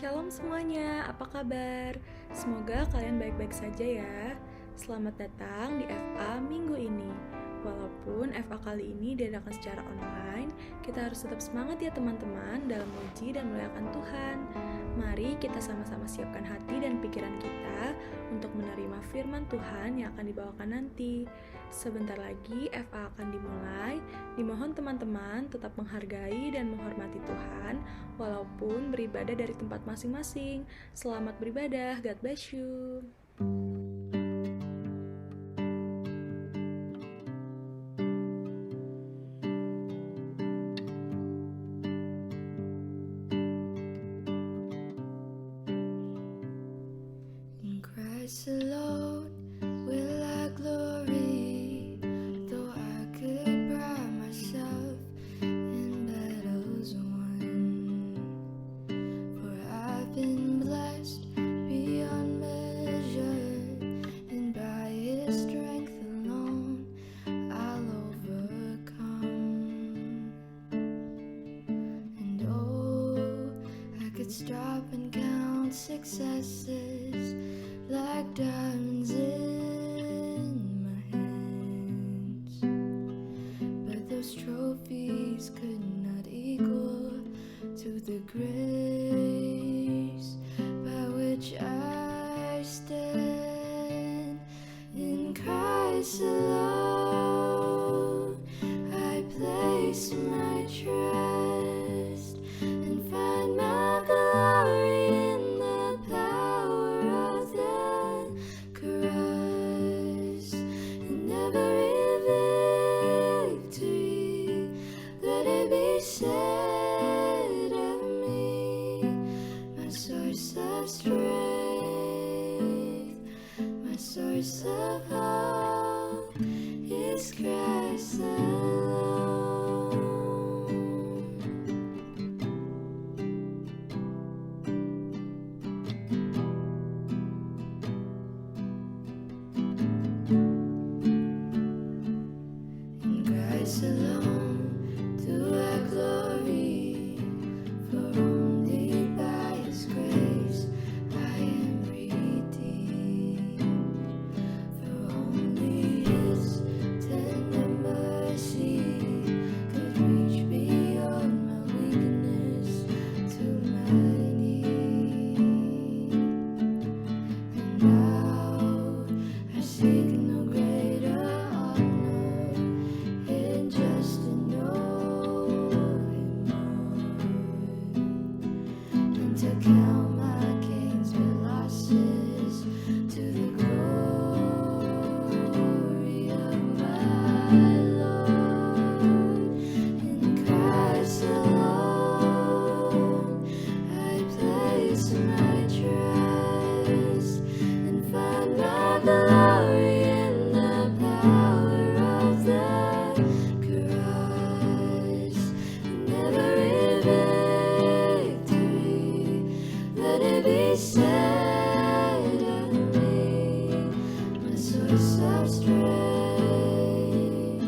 Shalom semuanya, apa kabar? Semoga kalian baik-baik saja ya. Selamat datang di FA minggu ini. Walaupun FA kali ini diadakan secara online, kita harus tetap semangat ya teman-teman dalam memuji dan memuliakan Tuhan. Mari kita sama-sama siapkan hati dan pikiran kita untuk menerima firman Tuhan yang akan dibawakan nanti. Sebentar lagi FA akan dimulai. Dimohon teman-teman tetap menghargai dan menghormati Tuhan walaupun beribadah dari tempat masing-masing. Selamat beribadah, God bless you. In Christ alone will I glory, though I could pride myself in battles won. For I've been blessed beyond measure, and by His strength alone I'll overcome. And oh, I could stop and count successes like diamonds in my hands, but those trophies could not equal to the grace by which I stand. In Christ alone I place my trust and find my glory in the power of the cross. In every victory, let it be said of me, my source of strength, my source of hope is Christ alone. In Christ alone do I glory, for only by His grace I am redeemed. For only His tender mercy could reach beyond my weakness to my need. And now I seek no greater honor than just to know Him more, and to count my gains but losses to the glory of my Lord. In Christ alone I place my trust and find my glory in the power of the cross. In every victory, let it be said of me, my source of strength,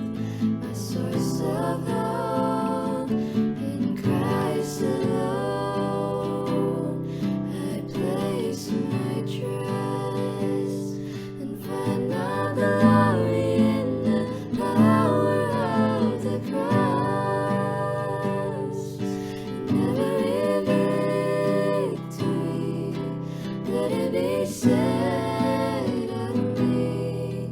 my source of hope. In Christ alone I place my trust and find my glory in the power of the cross. In every victory, let it be said of me,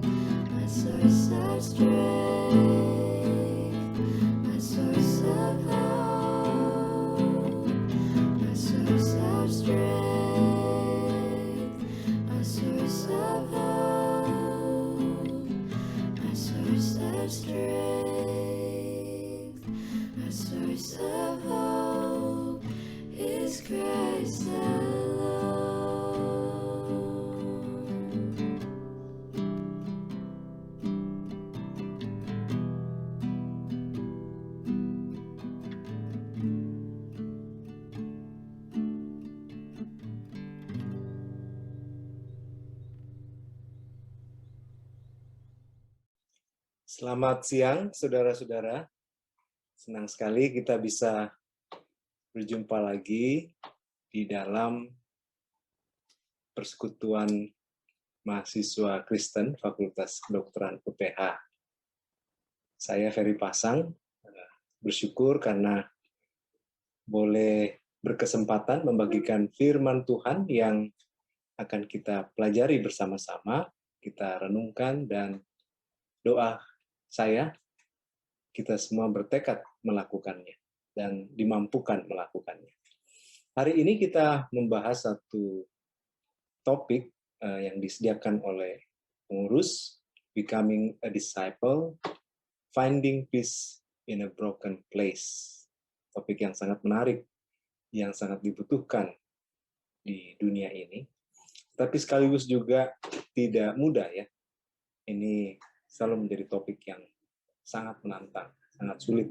my source of strength, my source of hope, my source of strength, my source of hope, my source of strength, my source of hope is Christ alone. Selamat siang, saudara-saudara. Senang sekali kita bisa berjumpa lagi di dalam Persekutuan Mahasiswa Kristen Fakultas Kedokteran UPH. Saya Ferry Pasang, bersyukur karena boleh berkesempatan membagikan firman Tuhan yang akan kita pelajari bersama-sama, kita renungkan, dan doa saya, kita semua bertekad melakukannya dan dimampukan melakukannya. Hari ini kita membahas satu topik yang disediakan oleh pengurus, Becoming a Disciple, Finding Peace in a Broken Place. Topik yang sangat menarik, yang sangat dibutuhkan di dunia ini. Tapi sekaligus juga tidak mudah ya. Ini selalu menjadi topik yang sangat menantang, sangat sulit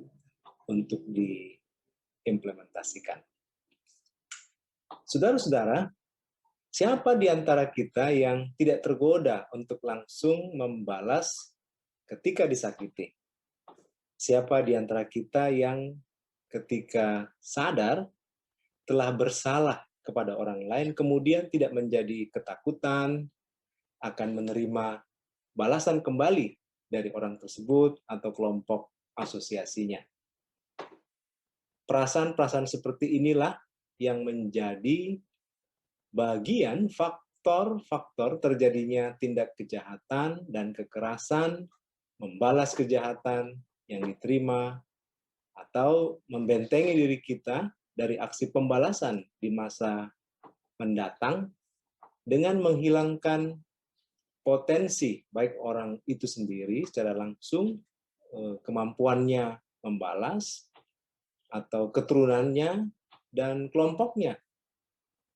untuk diimplementasikan. Saudara-saudara, siapa di antara kita yang tidak tergoda untuk langsung membalas ketika disakiti? Siapa di antara kita yang ketika sadar telah bersalah kepada orang lain, kemudian tidak menjadi ketakutan akan menerima balasan kembali dari orang tersebut atau kelompok asosiasinya? Perasaan-perasaan seperti inilah yang menjadi bagian faktor-faktor terjadinya tindak kejahatan dan kekerasan, membalas kejahatan yang diterima, atau membentengi diri kita dari aksi pembalasan di masa mendatang dengan menghilangkan potensi baik orang itu sendiri secara langsung, kemampuannya membalas, atau keturunannya dan kelompoknya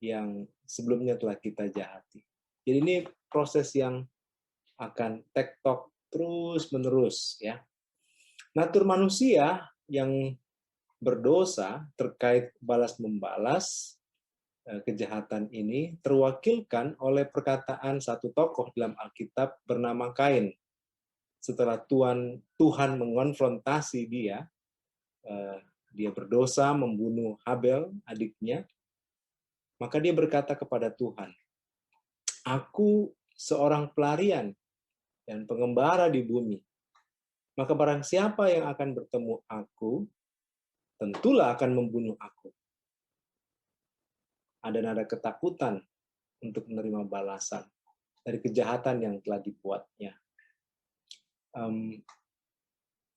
yang sebelumnya telah kita jahati. Jadi ini proses yang akan tektok terus-menerus ya. Natur manusia yang berdosa terkait balas-membalas kejahatan ini terwakilkan oleh perkataan satu tokoh dalam Alkitab bernama Kain. Setelah Tuhan mengonfrontasi dia berdosa membunuh Habel, adiknya, maka dia berkata kepada Tuhan, "Aku seorang pelarian dan pengembara di bumi. Maka barang siapa yang akan bertemu aku, tentulah akan membunuh aku." Ada nada ketakutan untuk menerima balasan dari kejahatan yang telah dibuatnya.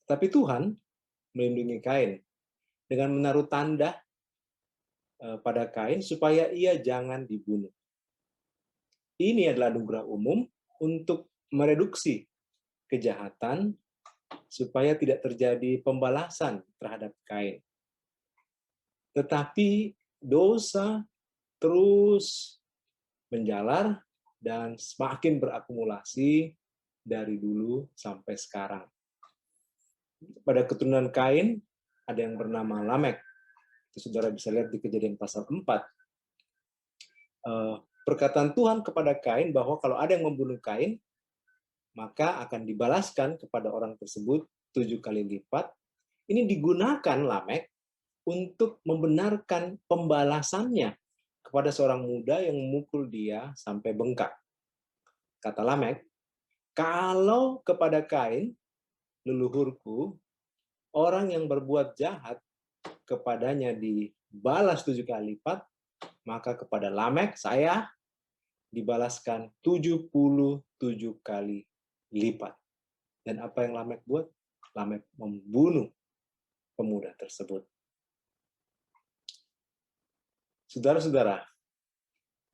Tapi Tuhan melindungi Kain dengan menaruh tanda pada Kain supaya ia jangan dibunuh. Ini adalah anugerah umum untuk mereduksi kejahatan supaya tidak terjadi pembalasan terhadap Kain. Tetapi dosa terus menjalar dan semakin berakumulasi dari dulu sampai sekarang. Pada keturunan Kain ada yang bernama Lamek. Itu saudara bisa lihat di Kejadian pasal 4. Perkataan Tuhan kepada Kain bahwa kalau ada yang membunuh Kain, maka akan dibalaskan kepada orang tersebut 7 kali lipat. Ini digunakan Lamek untuk membenarkan pembalasannya kepada seorang muda yang memukul dia sampai bengkak. Kata Lamek, kalau kepada Kain, leluhurku, orang yang berbuat jahat kepadanya dibalas 7 kali lipat, maka kepada Lamek, saya dibalaskan 77 kali lipat. Dan apa yang Lamek buat? Lamek membunuh pemuda tersebut. Saudara-saudara,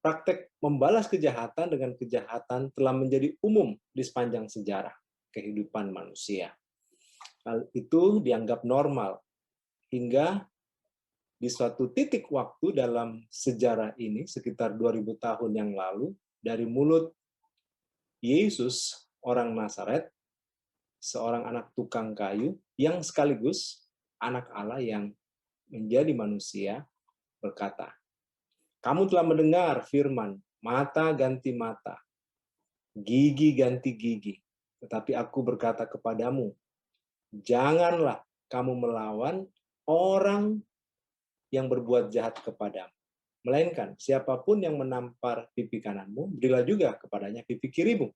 praktek membalas kejahatan dengan kejahatan telah menjadi umum di sepanjang sejarah kehidupan manusia. Hal itu dianggap normal hingga di suatu titik waktu dalam sejarah ini, sekitar 2000 tahun yang lalu, dari mulut Yesus, orang Nazaret, seorang anak tukang kayu, yang sekaligus anak Allah yang menjadi manusia, berkata, "Kamu telah mendengar firman, mata ganti mata, gigi ganti gigi. Tetapi aku berkata kepadamu, janganlah kamu melawan orang yang berbuat jahat kepadamu. Melainkan siapapun yang menampar pipi kananmu, berilah juga kepadanya pipi kirimu.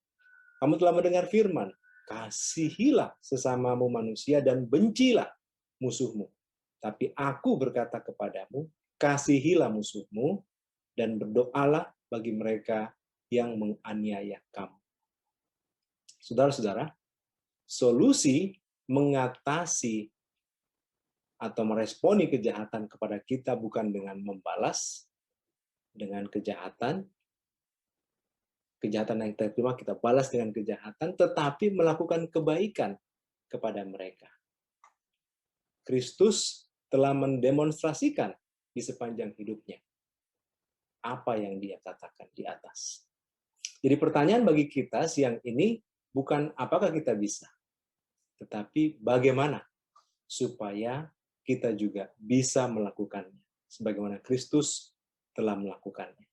Kamu telah mendengar firman, kasihilah sesamamu manusia dan bencilah musuhmu. Tapi aku berkata kepadamu, kasihilah musuhmu dan berdoalah bagi mereka yang menganiaya kamu. Saudara-saudara, solusi mengatasi atau meresponi kejahatan kepada kita bukan dengan membalas dengan kejahatan yang kita terima kita balas dengan kejahatan, tetapi melakukan kebaikan kepada mereka. Kristus telah mendemonstrasikan di sepanjang hidupnya apa yang dia katakan di atas. Jadi pertanyaan bagi kita siang ini bukan apakah kita bisa, tetapi bagaimana supaya kita juga bisa melakukannya, sebagaimana Kristus telah melakukannya.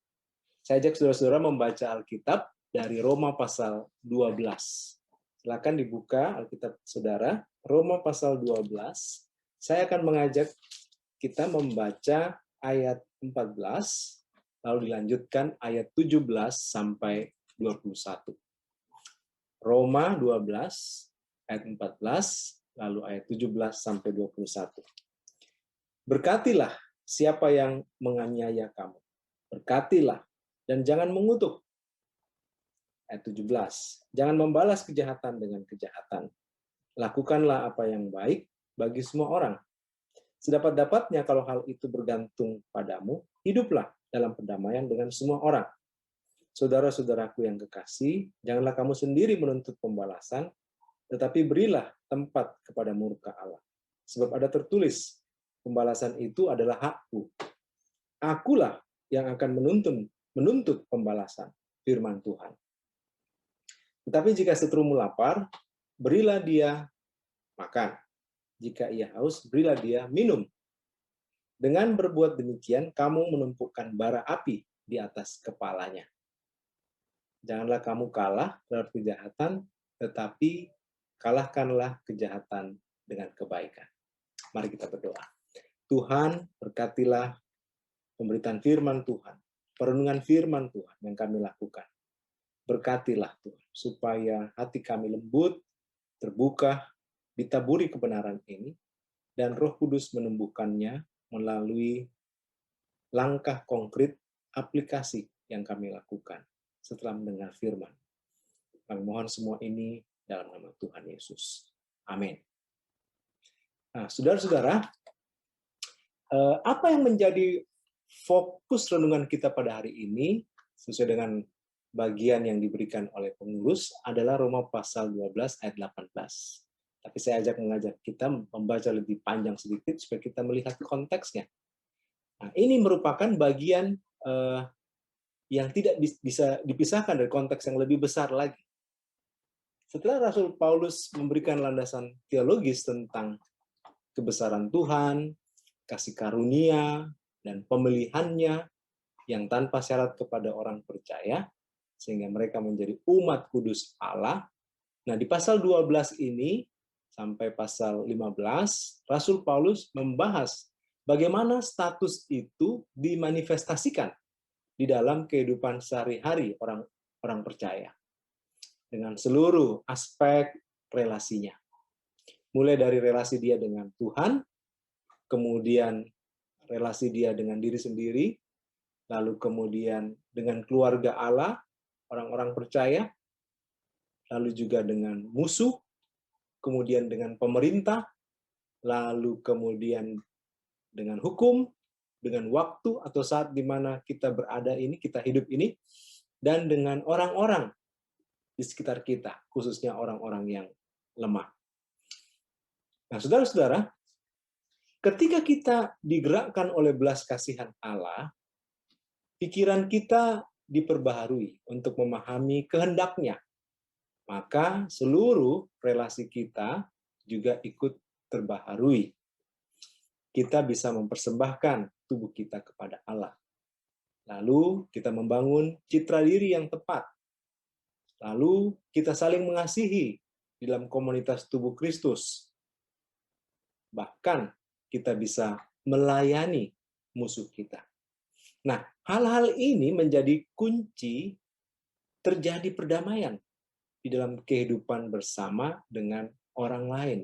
Saya ajak saudara-saudara membaca Alkitab dari Roma pasal 12. Silakan dibuka Alkitab saudara, Roma pasal 12. Saya akan mengajak kita membaca ayat 14, lalu dilanjutkan ayat 17 sampai 21. Roma 12, ayat 14, lalu ayat 17 sampai 21. Berkatilah siapa yang menganiaya kamu. Berkatilah dan jangan mengutuk. Ayat 17. Jangan membalas kejahatan dengan kejahatan. Lakukanlah apa yang baik bagi semua orang. Sedapat-dapatnya kalau hal itu bergantung padamu, hiduplah dalam perdamaian dengan semua orang. Saudara-saudaraku yang kekasih, janganlah kamu sendiri menuntut pembalasan, tetapi berilah tempat kepada murka Allah. Sebab ada tertulis, pembalasan itu adalah hakku. Akulah yang akan menuntut pembalasan, firman Tuhan. Tetapi jika seterumu lapar, berilah dia makan. Jika ia haus, berilah dia minum. Dengan berbuat demikian, kamu menumpukan bara api di atas kepalanya. Janganlah kamu kalah terhadap kejahatan, tetapi kalahkanlah kejahatan dengan kebaikan. Mari kita berdoa. Tuhan, berkatilah pemberitaan firman Tuhan, perenungan firman Tuhan yang kami lakukan. Berkatilah Tuhan, supaya hati kami lembut, terbuka, ditaburi kebenaran ini, dan Roh Kudus menumbuhkannya melalui langkah konkret aplikasi yang kami lakukan setelah mendengar firman. Kami mohon semua ini dalam nama Tuhan Yesus. Amin. Nah, saudara-saudara, apa yang menjadi fokus renungan kita pada hari ini, sesuai dengan bagian yang diberikan oleh pengurus, adalah Roma pasal 12 ayat 18. Tapi saya mengajak kita membaca lebih panjang sedikit supaya kita melihat konteksnya. Nah, ini merupakan bagian yang tidak bisa dipisahkan dari konteks yang lebih besar lagi. Setelah Rasul Paulus memberikan landasan teologis tentang kebesaran Tuhan, kasih karunia, dan pemilihannya yang tanpa syarat kepada orang percaya, sehingga mereka menjadi umat kudus Allah. Nah, di pasal 12 ini, sampai pasal 15, Rasul Paulus membahas bagaimana status itu dimanifestasikan di dalam kehidupan sehari-hari orang percaya. Dengan seluruh aspek relasinya. Mulai dari relasi dia dengan Tuhan, kemudian relasi dia dengan diri sendiri, lalu kemudian dengan keluarga Allah, orang-orang percaya, lalu juga dengan musuh, kemudian dengan pemerintah, lalu kemudian dengan hukum, dengan waktu atau saat di mana kita berada ini, kita hidup ini, dan dengan orang-orang di sekitar kita, khususnya orang-orang yang lemah. Nah, saudara-saudara, ketika kita digerakkan oleh belas kasihan Allah, pikiran kita diperbaharui untuk memahami kehendaknya. Maka seluruh relasi kita juga ikut terbaharui. Kita bisa mempersembahkan tubuh kita kepada Allah. Lalu kita membangun citra diri yang tepat. Lalu kita saling mengasihi dalam komunitas tubuh Kristus. Bahkan kita bisa melayani musuh kita. Nah, hal-hal ini menjadi kunci terjadi perdamaian di dalam kehidupan bersama dengan orang lain.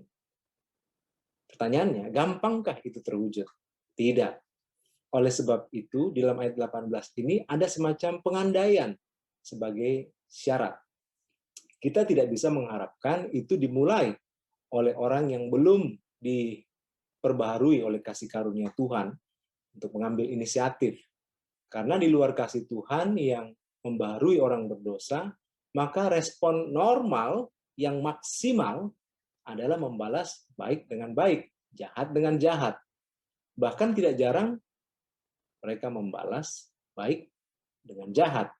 Pertanyaannya, gampangkah itu terwujud? Tidak. Oleh sebab itu, di dalam ayat 18 ini ada semacam pengandaian sebagai syarat. Kita tidak bisa mengharapkan itu dimulai oleh orang yang belum diperbaharui oleh kasih karunia Tuhan untuk mengambil inisiatif. Karena di luar kasih Tuhan yang membaharui orang berdosa, maka respon normal yang maksimal adalah membalas baik dengan baik, jahat dengan jahat. Bahkan tidak jarang mereka membalas baik dengan jahat.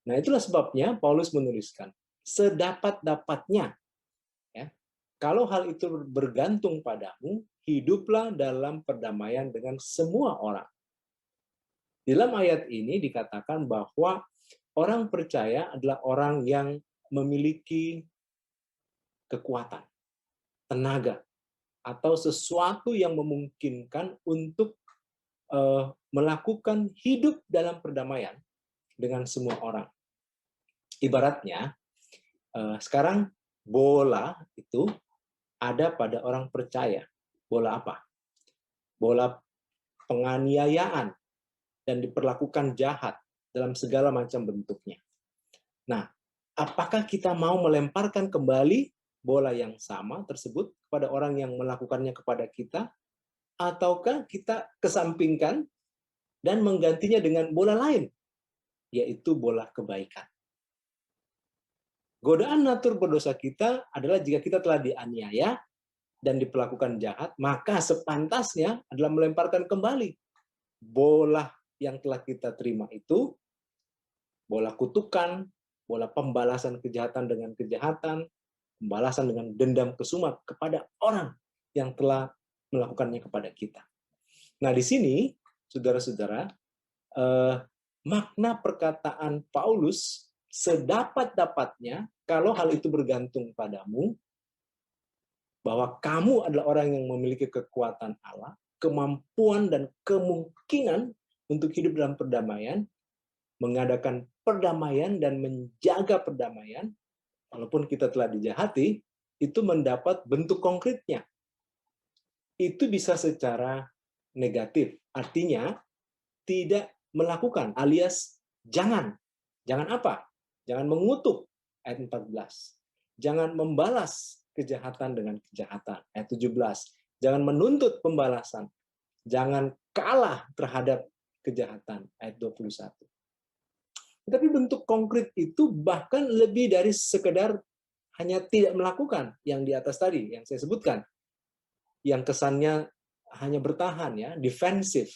Nah, itulah sebabnya Paulus menuliskan, sedapat-dapatnya, ya, kalau hal itu bergantung padamu, hiduplah dalam perdamaian dengan semua orang. Di dalam ayat ini dikatakan bahwa orang percaya adalah orang yang memiliki kekuatan, tenaga, atau sesuatu yang memungkinkan untuk melakukan hidup dalam perdamaian dengan semua orang. Ibaratnya, sekarang bola itu ada pada orang percaya. Bola apa? Bola penganiayaan dan diperlakukan jahat dalam segala macam bentuknya. Nah, apakah kita mau melemparkan kembali bola yang sama tersebut kepada orang yang melakukannya kepada kita, ataukah kita kesampingkan dan menggantinya dengan bola lain, yaitu bola kebaikan? Godaan natur berdosa kita adalah jika kita telah dianiaya dan diperlakukan jahat, maka sepantasnya adalah melemparkan kembali bola yang telah kita terima itu, bola kutukan, bola pembalasan kejahatan dengan kejahatan, pembalasan dengan dendam kesumat kepada orang yang telah melakukannya kepada kita. Nah, di sini, saudara-saudara, makna perkataan Paulus sedapat-dapatnya, kalau hal itu bergantung padamu, bahwa kamu adalah orang yang memiliki kekuatan Allah, kemampuan dan kemungkinan untuk hidup dalam perdamaian, mengadakan perdamaian dan menjaga perdamaian, walaupun kita telah dijahati, itu mendapat bentuk konkretnya. Itu bisa secara negatif, artinya tidak melakukan, alias jangan. Jangan apa? Jangan mengutuk, ayat 14. Jangan membalas kejahatan dengan kejahatan, ayat 17. Jangan menuntut pembalasan. Jangan kalah terhadap kejahatan, ayat 21. Tetapi bentuk konkret itu bahkan lebih dari sekedar hanya tidak melakukan yang di atas tadi, yang saya sebutkan. Yang kesannya hanya bertahan, ya, defensif.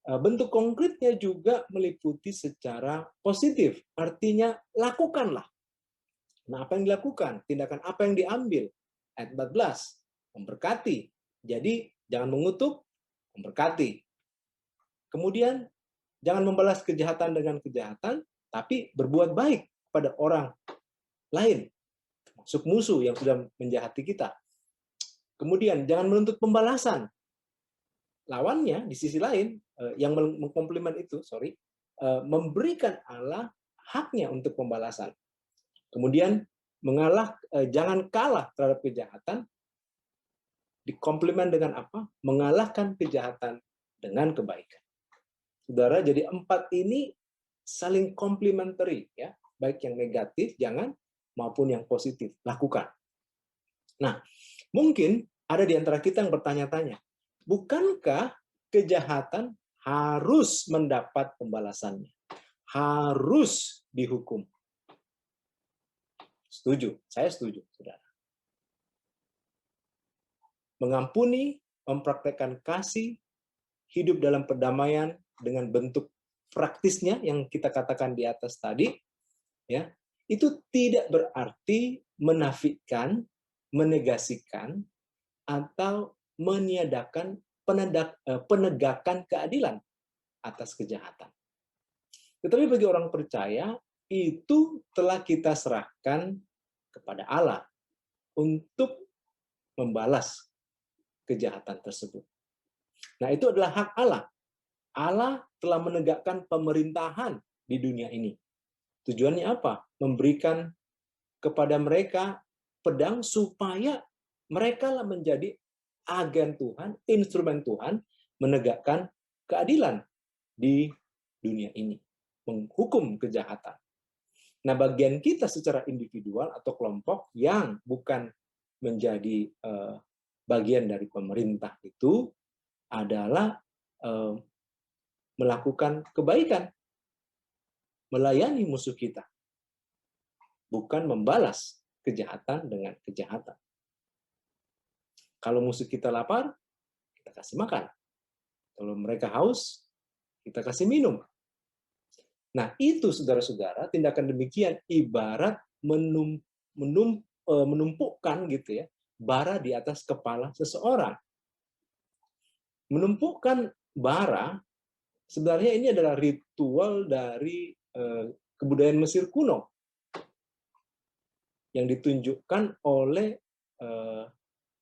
Bentuk konkretnya juga meliputi secara positif, artinya lakukanlah. Nah, apa yang dilakukan? Tindakan apa yang diambil? Ayat 14, memberkati. Jadi, jangan mengutuk, memberkati. Kemudian, jangan membalas kejahatan dengan kejahatan, tapi berbuat baik pada orang lain, termasuk musuh yang sudah menjahati kita. Kemudian, jangan menuntut pembalasan. Lawannya, di sisi lain, yang mengkomplement itu, memberikan Allah haknya untuk pembalasan. Kemudian jangan kalah terhadap kejahatan, dikomplement dengan apa? Mengalahkan kejahatan dengan kebaikan. Saudara, jadi 4 ini saling complementary, ya, baik yang negatif jangan maupun yang positif lakukan. Nah, mungkin ada di antara kita yang bertanya-tanya, bukankah kejahatan harus mendapat pembalasannya? Harus dihukum? Setuju, saya setuju, saudara. Mengampuni, mempraktekkan kasih, hidup dalam perdamaian dengan bentuk praktisnya yang kita katakan di atas tadi, ya, itu tidak berarti menafikan, menegasikan, atau meniadakan penegakan keadilan atas kejahatan. Tetapi bagi orang percaya, itu telah kita serahkan kepada Allah untuk membalas kejahatan tersebut. Nah, itu adalah hak Allah. Allah telah menegakkan pemerintahan di dunia ini. Tujuannya apa? Memberikan kepada mereka pedang supaya mereka lah menjadi agen Tuhan, instrumen Tuhan menegakkan keadilan di dunia ini, menghukum kejahatan. Nah, bagian kita secara individual atau kelompok yang bukan menjadi bagian dari pemerintah itu adalah melakukan kebaikan, melayani musuh kita, bukan membalas kejahatan dengan kejahatan. Kalau musuh kita lapar, kita kasih makan. Kalau mereka haus, kita kasih minum. Nah, itu saudara-saudara, tindakan demikian ibarat menumpukkan gitu ya, bara di atas kepala seseorang. Menumpukkan bara sebenarnya ini adalah ritual dari kebudayaan Mesir kuno yang ditunjukkan oleh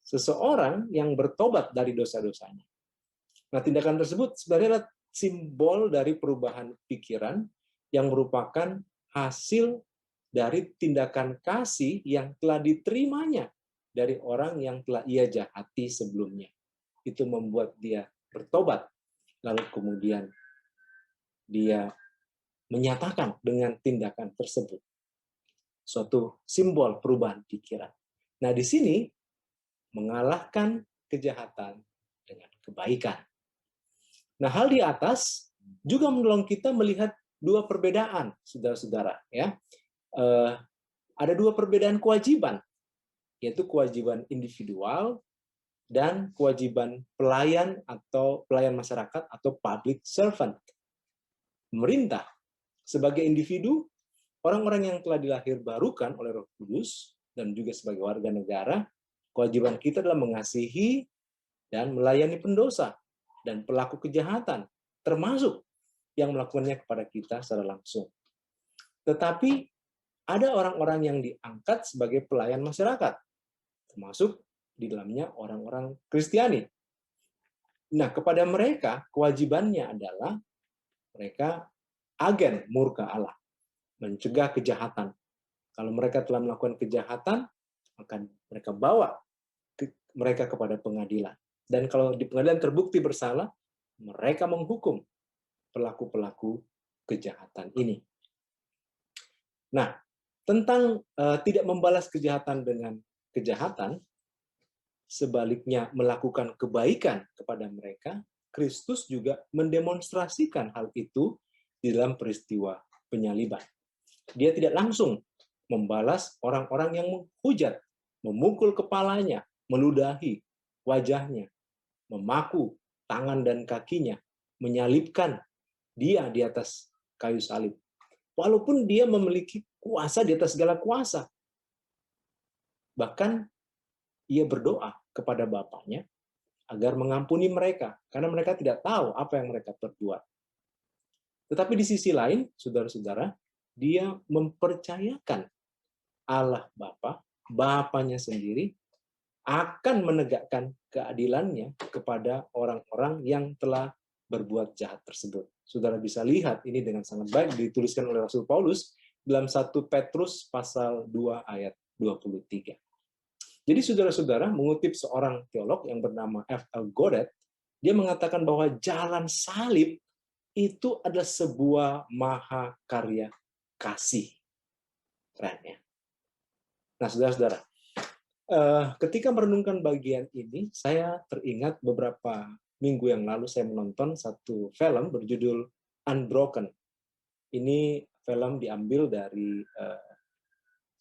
seseorang yang bertobat dari dosa-dosanya. Nah, tindakan tersebut sebenarnya adalah simbol dari perubahan pikiran yang merupakan hasil dari tindakan kasih yang telah diterimanya dari orang yang telah ia jahati sebelumnya. Itu membuat dia bertobat, lalu kemudian dia menyatakan dengan tindakan tersebut suatu simbol perubahan pikiran. Nah, di sini mengalahkan kejahatan dengan kebaikan. Nah, hal di atas juga menolong kita melihat dua perbedaan, saudara-saudara. Ya, ada dua perbedaan kewajiban, yaitu kewajiban individual dan kewajiban pelayan atau pelayan masyarakat atau public servant. Pemerintah sebagai individu, orang-orang yang telah dilahirbarukan oleh Roh Kudus dan juga sebagai warga negara, kewajiban kita adalah mengasihi dan melayani pendosa dan pelaku kejahatan, termasuk yang melakukannya kepada kita secara langsung. Tetapi ada orang-orang yang diangkat sebagai pelayan masyarakat, termasuk di dalamnya orang-orang Kristiani. Nah, kepada mereka kewajibannya adalah mereka agen murka Allah, mencegah kejahatan. Kalau mereka telah melakukan kejahatan, akan mereka bawa mereka kepada pengadilan. Dan kalau di pengadilan terbukti bersalah, mereka menghukum pelaku-pelaku kejahatan ini. Nah, tentang tidak membalas kejahatan dengan kejahatan, sebaliknya melakukan kebaikan kepada mereka, Kristus juga mendemonstrasikan hal itu di dalam peristiwa penyaliban. Dia tidak langsung membalas orang-orang yang menghujat, memukul kepalanya, meludahi wajahnya, memaku tangan dan kakinya, menyalibkan dia di atas kayu salib. Walaupun dia memiliki kuasa di atas segala kuasa. Bahkan ia berdoa kepada Bapaknya agar mengampuni mereka, karena mereka tidak tahu apa yang mereka perbuat. Tetapi di sisi lain, saudara-saudara, dia mempercayakan Allah Bapa, Bapaknya sendiri, akan menegakkan keadilannya kepada orang-orang yang telah berbuat jahat tersebut. Saudara bisa lihat ini dengan sangat baik dituliskan oleh Rasul Paulus dalam 1 Petrus pasal 2 ayat 23. Jadi saudara-saudara mengutip seorang teolog yang bernama F.L. Goddard, dia mengatakan bahwa jalan salib itu adalah sebuah mahakarya kasih. Keren ya. Nah, saudara-saudara, ketika merenungkan bagian ini, saya teringat beberapa minggu yang lalu saya menonton satu film berjudul Unbroken. Ini film diambil dari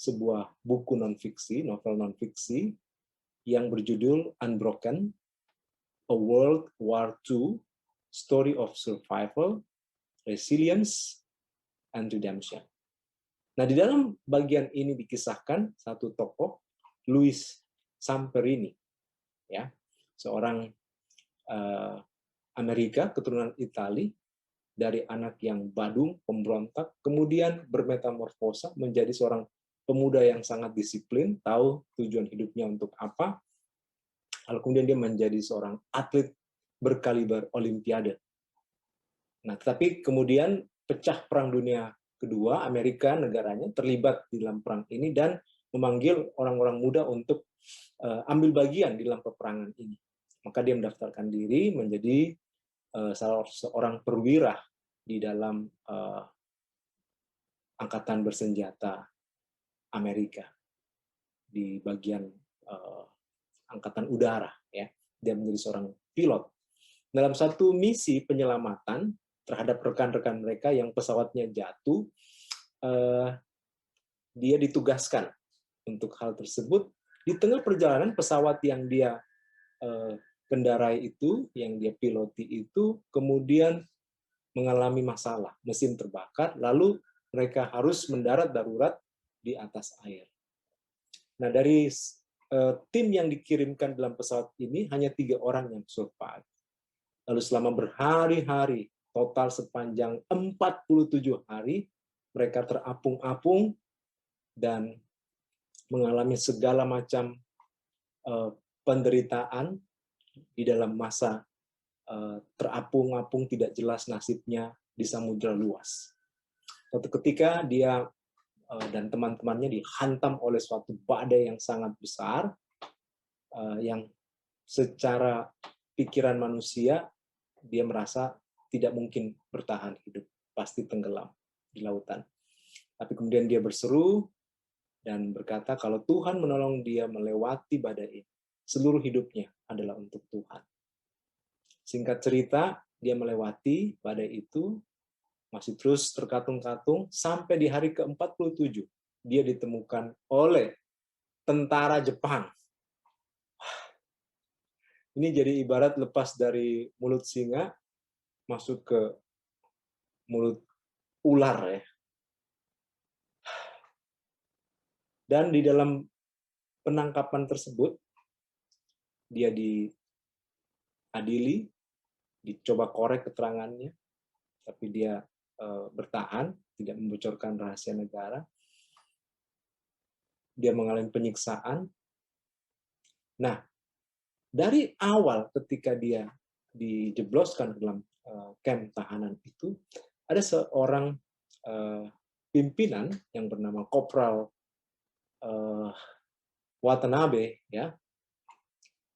sebuah buku non-fiksi, novel non-fiksi, yang berjudul Unbroken, A World War II, Story of Survival, Resilience, and Redemption. Nah, di dalam bagian ini dikisahkan satu tokoh, Louis Samperini, ya, seorang Amerika keturunan Itali, dari anak yang badung, pemberontak, kemudian bermetamorfosa menjadi seorang pemuda yang sangat disiplin, tahu tujuan hidupnya untuk apa, lalu kemudian dia menjadi seorang atlet berkaliber olimpiade. Nah, tetapi kemudian pecah Perang Dunia Kedua, Amerika negaranya terlibat di dalam perang ini dan memanggil orang-orang muda untuk ambil bagian di dalam peperangan ini. Maka dia mendaftarkan diri menjadi salah seorang perwira di dalam angkatan bersenjata Amerika di bagian angkatan udara. Ya, dia menjadi seorang pilot. Dalam satu misi penyelamatan terhadap rekan-rekan mereka yang pesawatnya jatuh, dia ditugaskan untuk hal tersebut. Di tengah perjalanan pesawat yang dia kendarai itu, yang dia piloti itu, kemudian mengalami masalah, mesin terbakar, lalu mereka harus mendarat darurat di atas air. Nah, dari tim yang dikirimkan dalam pesawat ini, hanya 3 orang yang survive. Lalu selama berhari-hari, total sepanjang 47 hari, mereka terapung-apung dan mengalami segala macam penderitaan di dalam masa terapung-apung tidak jelas nasibnya di samudra luas. Suatu ketika dia dan teman-temannya dihantam oleh suatu badai yang sangat besar, yang secara pikiran manusia dia merasa tidak mungkin bertahan hidup, pasti tenggelam di lautan. Tapi kemudian dia berseru dan berkata kalau Tuhan menolong dia melewati badai ini, seluruh hidupnya adalah untuk Tuhan. Singkat cerita, dia melewati badai itu, masih terus terkatung-katung, sampai di hari ke-47, dia ditemukan oleh tentara Jepang. Ini jadi ibarat lepas dari mulut singa, masuk ke mulut ular. Ya. Dan di dalam penangkapan tersebut, dia diadili, dicoba korek keterangannya, tapi dia bertahan, tidak membocorkan rahasia negara. Dia mengalami penyiksaan. Nah, dari awal ketika dia dijebloskan dalam kamp tahanan itu, ada seorang pimpinan yang bernama Kopral Watanabe, ya,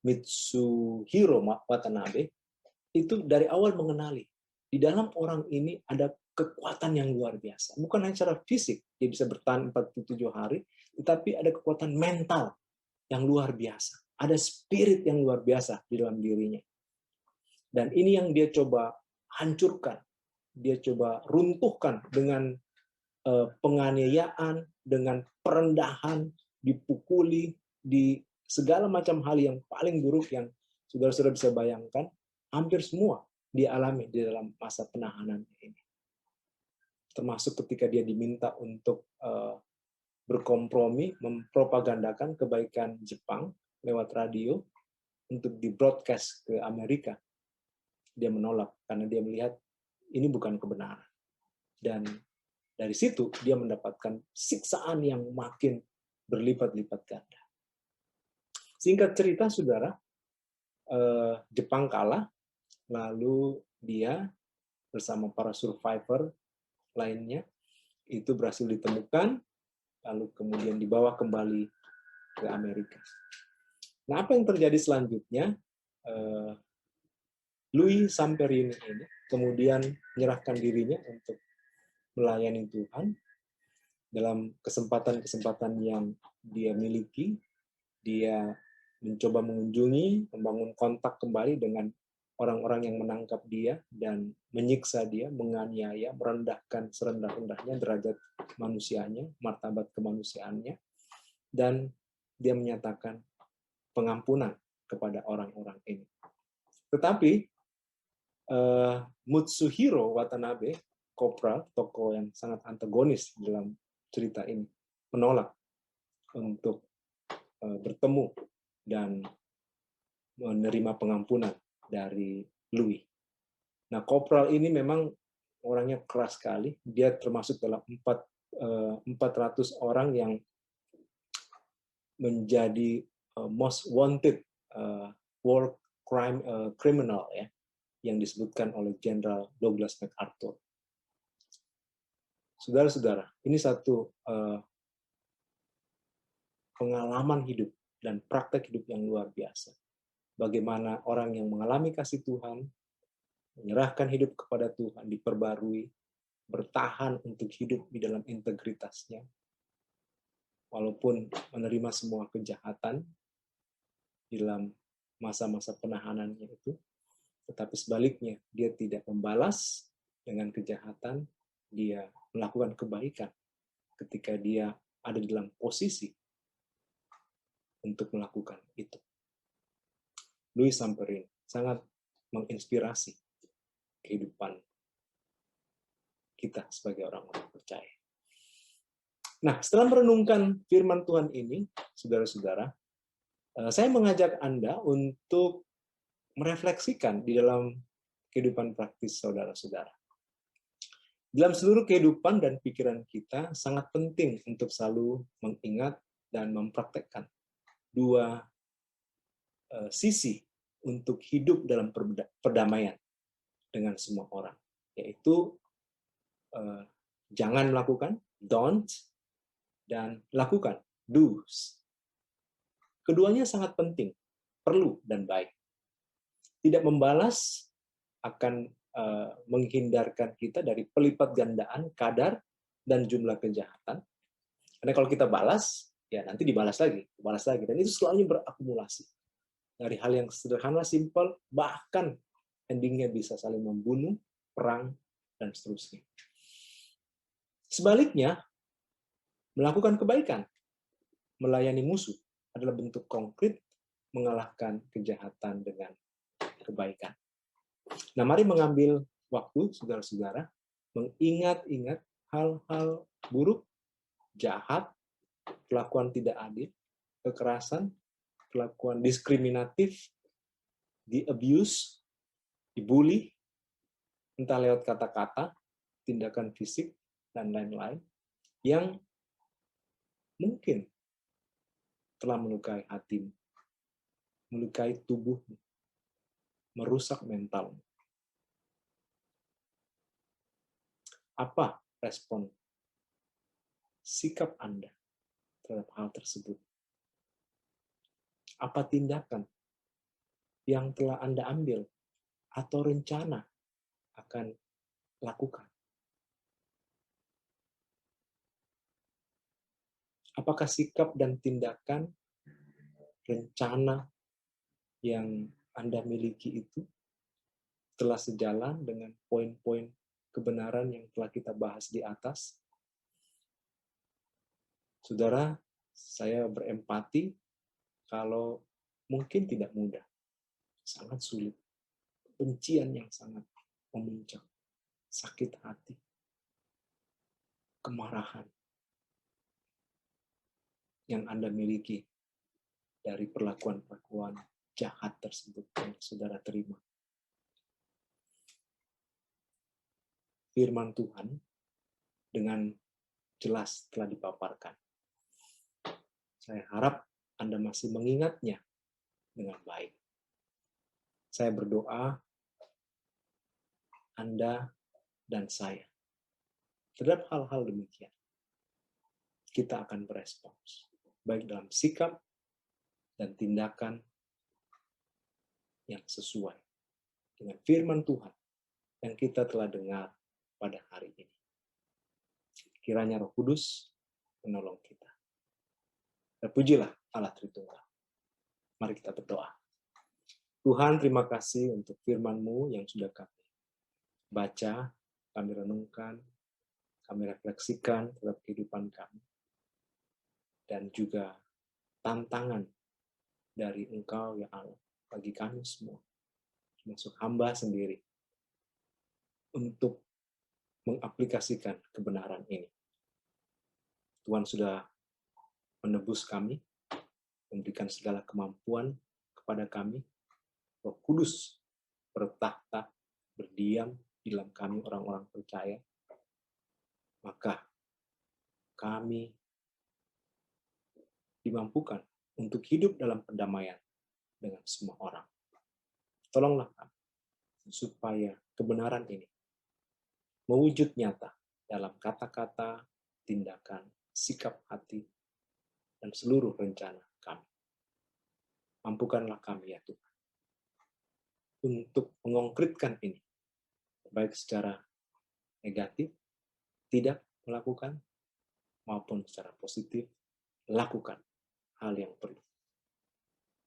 Mitsuhiro Watanabe, itu dari awal mengenali di dalam orang ini ada kekuatan yang luar biasa. Bukan hanya secara fisik, dia bisa bertahan 47 hari, tetapi ada kekuatan mental yang luar biasa. Ada spirit yang luar biasa di dalam dirinya. Dan ini yang dia coba hancurkan. Dia coba runtuhkan dengan penganiayaan, dengan perendahan, dipukuli, di segala macam hal yang paling buruk yang saudara-saudara bisa bayangkan, hampir semua dialami di dalam masa penahanan ini. Termasuk ketika dia diminta untuk berkompromi, mempropagandakan kebaikan Jepang lewat radio untuk di-broadcast ke Amerika. Dia menolak karena dia melihat ini bukan kebenaran. Dan dari situ dia mendapatkan siksaan yang makin berlipat-lipat ganda. Singkat cerita, saudara, Jepang kalah, lalu dia bersama para survivor lainnya itu berhasil ditemukan, lalu kemudian dibawa kembali ke Amerika. Nah, apa yang terjadi selanjutnya? Louis Samperini ini kemudian menyerahkan dirinya untuk melayani Tuhan dalam kesempatan-kesempatan yang dia miliki. Dia mencoba mengunjungi, membangun kontak kembali dengan orang-orang yang menangkap dia dan menyiksa dia, menganiaya, merendahkan serendah-rendahnya derajat manusianya, martabat kemanusiaannya, dan dia menyatakan pengampunan kepada orang-orang ini. Tetapi Mitsuhiro Watanabe, Kopral, tokoh yang sangat antagonis dalam cerita ini, menolak untuk bertemu dan menerima pengampunan dari Louis. Nah, Kopral ini memang orangnya keras sekali. Dia termasuk dalam 400 orang yang menjadi most wanted war criminal, ya, yang disebutkan oleh Jenderal Douglas MacArthur. Saudara-saudara, ini satu pengalaman hidup dan praktek hidup yang luar biasa. Bagaimana orang yang mengalami kasih Tuhan, menyerahkan hidup kepada Tuhan, diperbarui, bertahan untuk hidup di dalam integritasnya, walaupun menerima semua kejahatan di dalam masa-masa penahanannya itu, tetapi sebaliknya, dia tidak membalas dengan kejahatan, dia melakukan kebaikan ketika dia ada di dalam posisi untuk melakukan itu. Louis Samperin sangat menginspirasi kehidupan kita sebagai orang-orang percaya. Nah, setelah merenungkan firman Tuhan ini, saudara-saudara, saya mengajak Anda untuk merefleksikan di dalam kehidupan praktis saudara-saudara. Dalam seluruh kehidupan dan pikiran kita, sangat penting untuk selalu mengingat dan mempraktekkan dua sisi untuk hidup dalam perdamaian dengan semua orang, yaitu jangan melakukan, don't, dan lakukan, do's. Keduanya sangat penting, perlu, dan baik. Tidak membalas akan menghindarkan kita dari pelipat gandaan kadar dan jumlah kejahatan. Karena kalau kita balas, ya nanti dibalas lagi, dan itu selalu berakumulasi. Dari hal yang sederhana, simpel, bahkan endingnya bisa saling membunuh, perang, dan seterusnya. Sebaliknya, melakukan kebaikan, melayani musuh adalah bentuk konkret mengalahkan kejahatan dengan kebaikan. Nah, mari mengambil waktu, saudara-saudara, mengingat-ingat hal-hal buruk, jahat, perlakuan tidak adil, kekerasan, perlakuan diskriminatif, di-abuse, dibully, entah lewat kata-kata, tindakan fisik, dan lain-lain, yang mungkin telah melukai hatimu, melukai tubuhmu, merusak mentalmu. Apa respon sikap Anda terhadap hal tersebut? Apa tindakan yang telah Anda ambil atau rencana akan lakukan? Apakah sikap dan tindakan, rencana yang Anda miliki itu telah sejalan dengan poin-poin kebenaran yang telah kita bahas di atas? Saudara, saya berempati kalau mungkin tidak mudah, sangat sulit, kebencian yang sangat memuncak, sakit hati, kemarahan yang Anda miliki dari perlakuan-perlakuan jahat tersebut yang saudara terima. Firman Tuhan dengan jelas telah dipaparkan. Saya harap Anda masih mengingatnya dengan baik. Saya berdoa Anda dan saya terhadap hal-hal demikian, kita akan berespons, baik dalam sikap dan tindakan yang sesuai dengan firman Tuhan yang kita telah dengar pada hari ini. Kiranya Roh Kudus menolong kita. Terpujilah Allah Tritunggal. Mari kita berdoa. Tuhan, terima kasih untuk firman-Mu yang sudah kami baca, kami renungkan, kami refleksikan terhadap kehidupan kami. Dan juga tantangan dari Engkau, ya Allah, bagi kami semua, termasuk hamba sendiri, untuk mengaplikasikan kebenaran ini. Tuhan sudah menebus kami, memberikan segala kemampuan kepada kami. Roh Kudus bertahta, berdiam di dalam kami orang-orang percaya. Maka kami dimampukan untuk hidup dalam perdamaian dengan semua orang. Tolonglah kami, supaya kebenaran ini mewujud nyata dalam kata-kata, tindakan, sikap hati, dan seluruh rencana kami. Mampukanlah kami ya Tuhan, untuk mengongkritkan ini, baik secara negatif, tidak melakukan, maupun secara positif, lakukan hal yang perlu,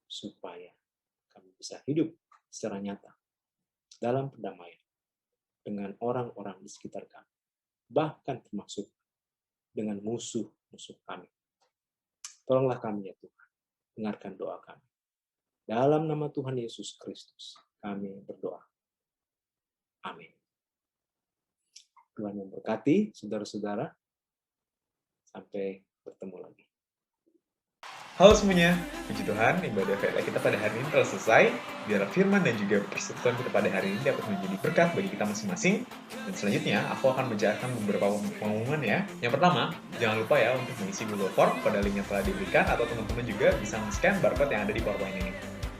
supaya kami bisa hidup secara nyata dalam perdamaian dengan orang-orang di sekitar kami, bahkan termasuk dengan musuh-musuh kami. Tolonglah kami ya Tuhan, dengarkan doa kami. Dalam nama Tuhan Yesus Kristus, kami berdoa. Amin. Tuhan memberkati saudara-saudara. Sampai bertemu lagi. Halo semuanya, puji Tuhan, ibadah VLA kita pada hari ini telah selesai. Biar firman dan juga persekutuan kita pada hari ini dapat menjadi berkat bagi kita masing-masing. Dan selanjutnya, aku akan menjelaskan beberapa pengumuman ya. Yang pertama, jangan lupa ya untuk mengisi Google Form pada link yang telah diberikan, atau teman-teman juga bisa men-scan barcode yang ada di PowerPoint ini.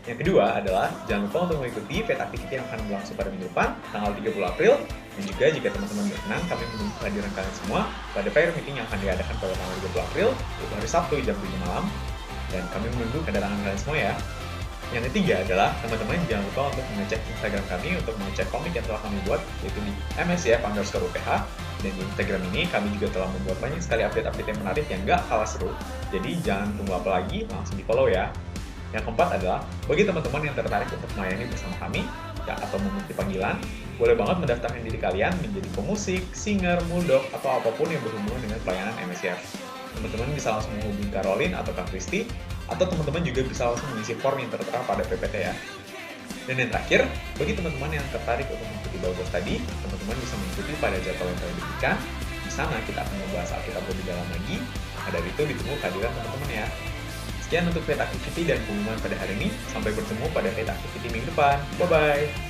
Yang kedua adalah, jangan lupa untuk mengikuti Faith Activity yang akan berlangsung pada minggu depan, tanggal 30 April. Dan juga jika teman-teman berkenan, kami menunggu kehadiran kalian semua pada prayer meeting yang akan diadakan pada tanggal 30 April, yaitu hari Sabtu jam 7 malam. Dan kami menunggu kedatangan kalian semua ya. Yang ketiga adalah, teman-teman jangan lupa untuk mengecek Instagram kami untuk mengecek komik yang telah kami buat, yaitu di MSCF_UPH. Dan di Instagram ini kami juga telah membuat banyak sekali update-update yang menarik yang gak kalah seru. Jadi jangan tunggu apa lagi, langsung di follow ya. Yang keempat adalah, bagi teman-teman yang tertarik untuk melayani bersama kami, ya, atau memiliki panggilan, boleh banget mendaftarkan diri kalian menjadi pemusik, singer, muldok, atau apapun yang berhubungan dengan pelayanan MSCF. Teman-teman bisa langsung menghubungi Caroline atau Kak Kristi, atau teman-teman juga bisa langsung mengisi form yang tertera pada PPT ya. Dan yang terakhir, bagi teman-teman yang tertarik untuk mengikuti Bible Study, teman-teman bisa mengikuti pada jadwal yang telah diberikan. Di sana kita akan membahas Alkitab lebih dalam lagi, maka dari itu ditunggu kehadiran teman-teman ya. Sekian untuk Faith Activity dan pengumuman pada hari ini. Sampai bertemu pada Faith Activity minggu depan. Bye-bye!